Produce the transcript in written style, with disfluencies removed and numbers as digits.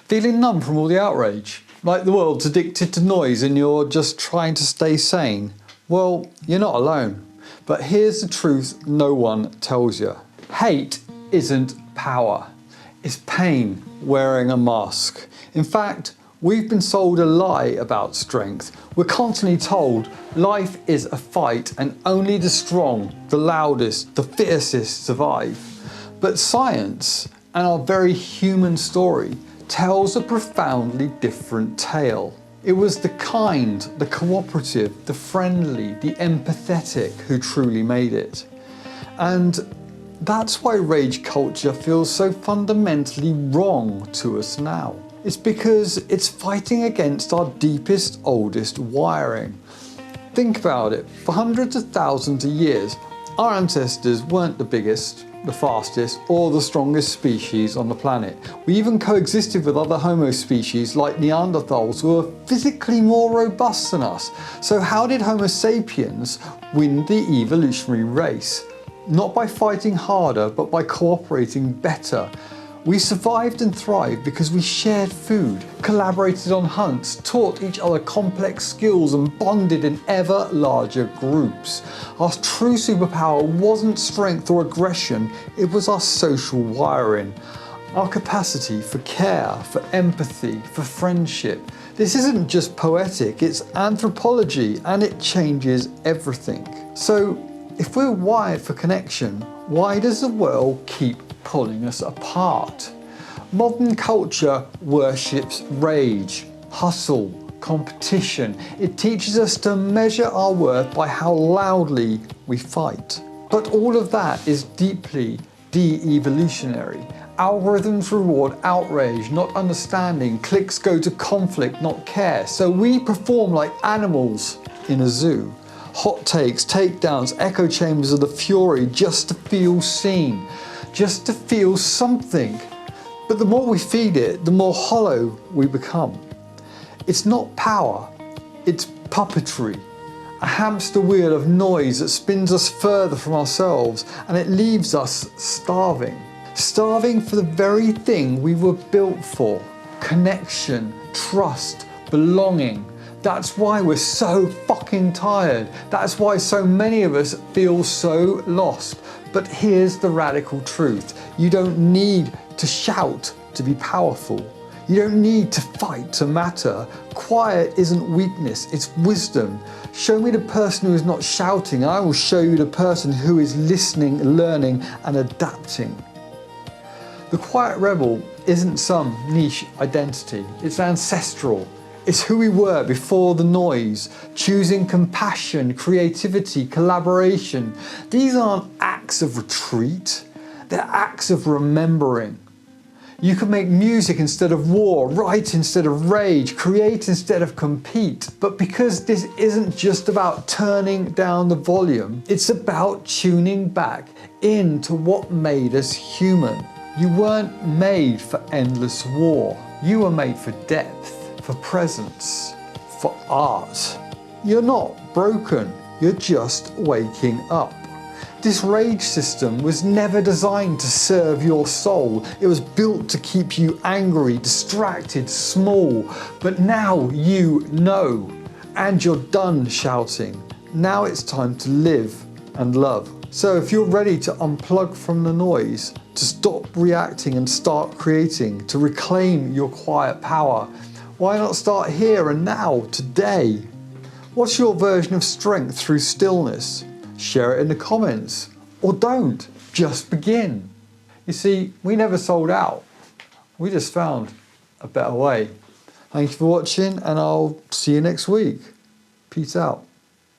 Feeling numb from all the outrage? Like the world's addicted to noise and you're just trying to stay sane? Well, you're not alone. But here's the truth no one tells you. Hate isn't power. It's pain wearing a mask. In fact, we've been sold a lie about strength. We're constantly told life is a fight and only the strong, the loudest, the fiercest survive. But science and our very human story tells a profoundly different tale. It was the kind, the cooperative, the friendly, the empathetic who truly made it. And that's why rage culture feels so fundamentally wrong to us now. It's because it's fighting against our deepest, oldest wiring. Think about it. For hundreds of thousands of years, our ancestors weren't the biggest, the fastest, or the strongest species on the planet. We even coexisted with other Homo species like Neanderthals who were physically more robust than us. So how did Homo sapiens win the evolutionary race? Not by fighting harder, but by cooperating better. We survived and thrived because we shared food, collaborated on hunts, taught each other complex skills and bonded in ever larger groups. Our true superpower wasn't strength or aggression, it was our social wiring. Our capacity for care, for empathy, for friendship. This isn't just poetic, it's anthropology and it changes everything. So if we're wired for connection, why does the world keep pulling us apart? Modern culture worships rage, hustle, competition. It teaches us to measure our worth by how loudly we fight. But all of that is deeply de-evolutionary. Algorithms reward outrage, not understanding. Clicks go to conflict, not care. So we perform like animals in a zoo. Hot takes, takedowns, echo chambers of the fury just to feel seen, just to feel something. But the more we feed it, the more hollow we become. It's not power, it's puppetry. A hamster wheel of noise that spins us further from ourselves and it leaves us starving. Starving for the very thing we were built for. Connection, trust, belonging. That's why we're so fucking tired. That's why so many of us feel so lost. But here's the radical truth. You don't need to shout to be powerful. You don't need to fight to matter. Quiet isn't weakness, it's wisdom. Show me the person who is not shouting, and I will show you the person who is listening, learning, and adapting. The quiet rebel isn't some niche identity, it's ancestral. It's who we were before the noise, choosing compassion, creativity, collaboration. These aren't acts of retreat, they're acts of remembering. You can make music instead of war, write instead of rage, create instead of compete. But because this isn't just about turning down the volume, it's about tuning back into what made us human. You weren't made for endless war. You were made for depth, for presence, for art. You're not broken, you're just waking up. This rage system was never designed to serve your soul. It was built to keep you angry, distracted, small. But now you know, and you're done shouting. Now it's time to live and love. So if you're ready to unplug from the noise, to stop reacting and start creating, to reclaim your quiet power, why not start here and now, today? What's your version of strength through stillness? Share it in the comments. Or don't, just begin. You see, we never sold out. We just found a better way. Thank you for watching and I'll see you next week. Peace out.